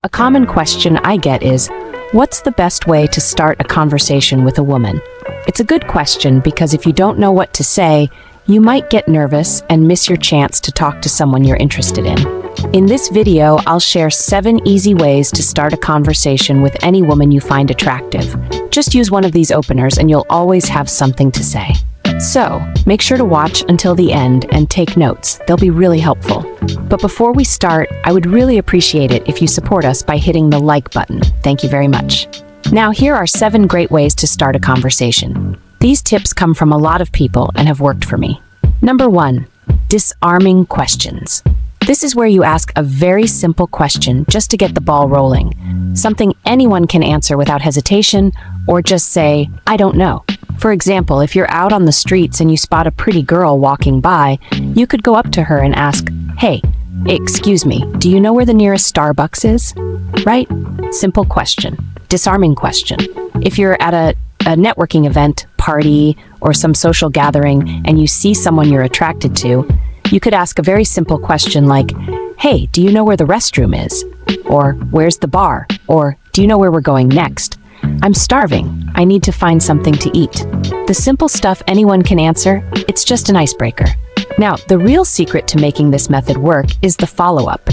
A common question I get is, what's the best way to start a conversation with a woman? It's a good question because if you don't know what to say, you might get nervous and miss your chance to talk to someone you're interested in. In this video, I'll share 7 easy ways to start a conversation with any woman you find attractive. Just use one of these openers and you'll always have something to say. So, make sure to watch until the end and take notes. They'll be really helpful. But before we start, I would really appreciate it if you support us by hitting the like button. Thank you very much. Now, here are 7 great ways to start a conversation. These tips come from a lot of people and have worked for me. Number 1, disarming questions. This is where you ask a very simple question just to get the ball rolling. Something anyone can answer without hesitation, or just say, I don't know. For example, if you're out on the streets and you spot a pretty girl walking by, you could go up to her and ask, hey, excuse me, do you know where the nearest Starbucks is? Right? Simple question. Disarming question. If you're at a networking event, party, or some social gathering and you see someone you're attracted to, you could ask a very simple question like, hey, do you know where the restroom is? Or where's the bar? Or do you know where we're going next? I'm starving. I need to find something to eat. The simple stuff anyone can answer, it's just an icebreaker. Now, the real secret to making this method work is the follow-up.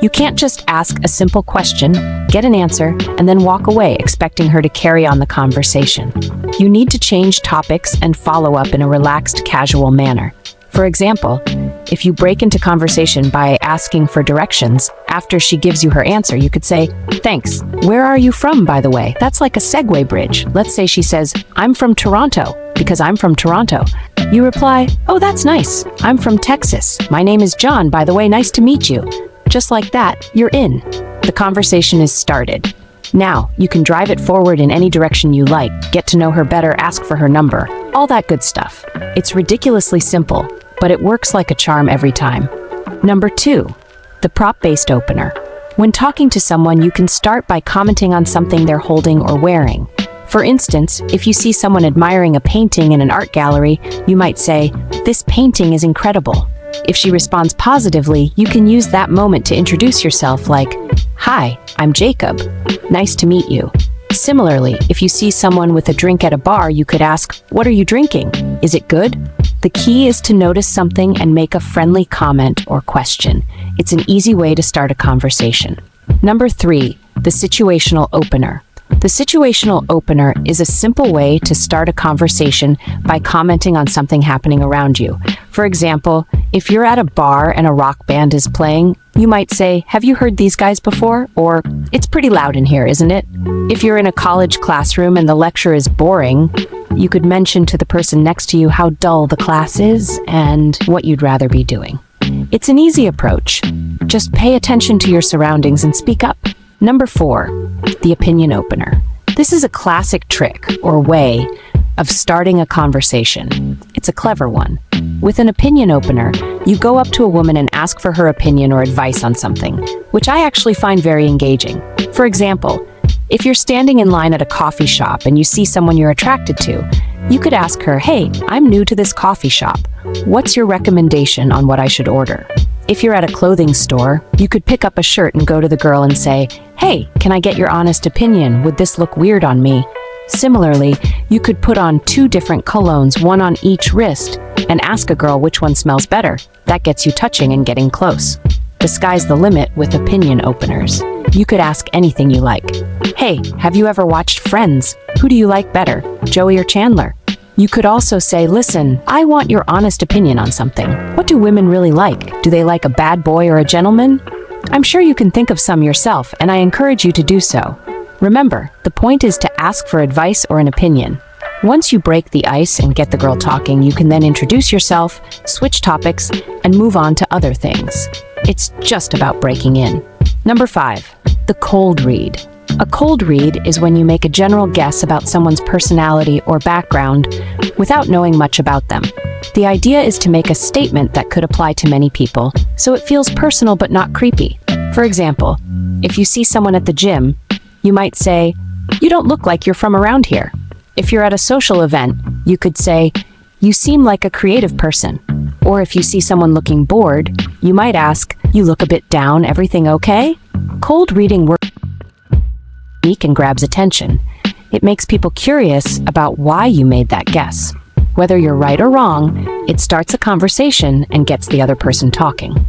You can't just ask a simple question, get an answer, and then walk away expecting her to carry on the conversation. You need to change topics and follow up in a relaxed, casual manner. For example, if you break into conversation by asking for directions, after she gives you her answer, you could say, thanks. Where are you from, by the way? That's like a segue bridge. Let's say she says, I'm from Toronto, because I'm from Toronto. You reply, oh, that's nice. I'm from Texas. My name is John, by the way, nice to meet you. Just like that, you're in. The conversation is started. Now, you can drive it forward in any direction you like, get to know her better, ask for her number, all that good stuff. It's ridiculously simple, but it works like a charm every time. Number 2, the prop-based opener. When talking to someone, you can start by commenting on something they're holding or wearing. For instance, if you see someone admiring a painting in an art gallery, you might say, this painting is incredible. If she responds positively, you can use that moment to introduce yourself like, hi, I'm Jacob. Nice to meet you. Similarly, if you see someone with a drink at a bar, you could ask, what are you drinking? Is it good? The key is to notice something and make a friendly comment or question. It's an easy way to start a conversation. Number 3, the situational opener. The situational opener is a simple way to start a conversation by commenting on something happening around you. For example, if you're at a bar and a rock band is playing, you might say, have you heard these guys before? Or, it's pretty loud in here, isn't it? If you're in a college classroom and the lecture is boring, you could mention to the person next to you how dull the class is and what you'd rather be doing. It's an easy approach. Just pay attention to your surroundings and speak up. Number 4, the opinion opener. This is a classic trick or way of starting a conversation. It's a clever one. With an opinion opener, you go up to a woman and ask for her opinion or advice on something, which I actually find very engaging. For example, if you're standing in line at a coffee shop and you see someone you're attracted to, you could ask her, hey, I'm new to this coffee shop. What's your recommendation on what I should order? If you're at a clothing store, you could pick up a shirt and go to the girl and say, hey, can I get your honest opinion? Would this look weird on me? Similarly, you could put on 2 different colognes, one on each wrist, and ask a girl which one smells better. That gets you touching and getting close. The sky's the limit with opinion openers. You could ask anything you like. Hey, have you ever watched Friends? Who do you like better, Joey or Chandler? You could also say, listen, I want your honest opinion on something. What do women really like? Do they like a bad boy or a gentleman? I'm sure you can think of some yourself, and I encourage you to do so. Remember, the point is to ask for advice or an opinion. Once you break the ice and get the girl talking, you can then introduce yourself, switch topics, and move on to other things. It's just about breaking in. Number 5, the cold read. A cold read is when you make a general guess about someone's personality or background without knowing much about them. The idea is to make a statement that could apply to many people, so it feels personal but not creepy. For example, if you see someone at the gym, you might say, you don't look like you're from around here. If you're at a social event, you could say, you seem like a creative person. Or if you see someone looking bored, you might ask, you look a bit down, everything okay? Cold reading works unique and grabs attention. It makes people curious about why you made that guess. Whether you're right or wrong, it starts a conversation and gets the other person talking.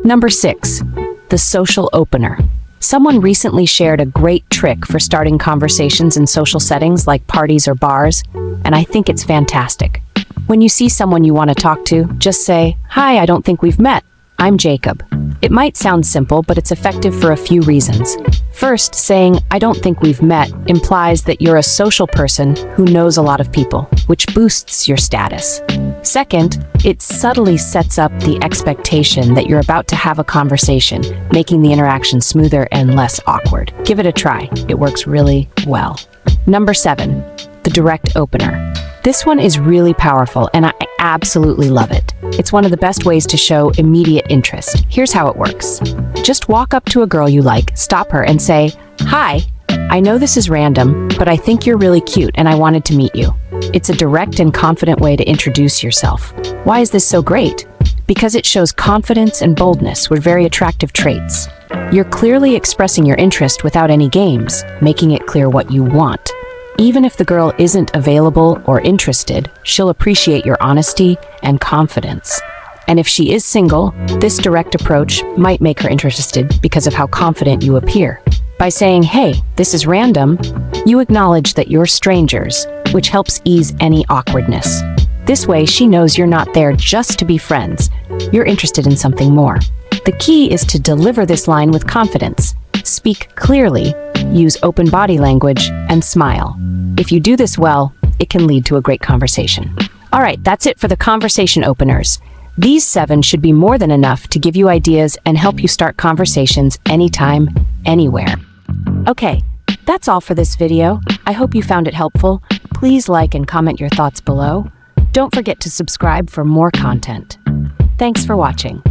Number 6, the social opener. Someone recently shared a great trick for starting conversations in social settings like parties or bars, and I think it's fantastic. When you see someone you want to talk to, just say, "Hi, I don't think we've met. I'm Jacob." It might sound simple, but it's effective for a few reasons. First, saying, "I don't think we've met," implies that you're a social person who knows a lot of people, which boosts your status. Second, it subtly sets up the expectation that you're about to have a conversation, making the interaction smoother and less awkward. Give it a try. It works really well. Number 7, the direct opener. This one is really powerful, and I absolutely love it. It's one of the best ways to show immediate interest. Here's how it works. Just walk up to a girl you like, stop her, and say, "Hi, I know this is random, but I think you're really cute and I wanted to meet you." It's a direct and confident way to introduce yourself. Why is this so great? Because it shows confidence and boldness with very attractive traits. You're clearly expressing your interest without any games, making it clear what you want. Even if the girl isn't available or interested, she'll appreciate your honesty and confidence. And if she is single, this direct approach might make her interested because of how confident you appear. By saying, "Hey, this is random," you acknowledge that you're strangers, which helps ease any awkwardness. This way, she knows you're not there just to be friends. You're interested in something more. The key is to deliver this line with confidence. Speak clearly, use open body language, and smile. If you do this well, it can lead to a great conversation. All right, that's it for the conversation openers. These 7 should be more than enough to give you ideas and help you start conversations anytime, anywhere. Okay, that's all for this video. I hope you found it helpful. Please like and comment your thoughts below. Don't forget to subscribe for more content. Thanks for watching.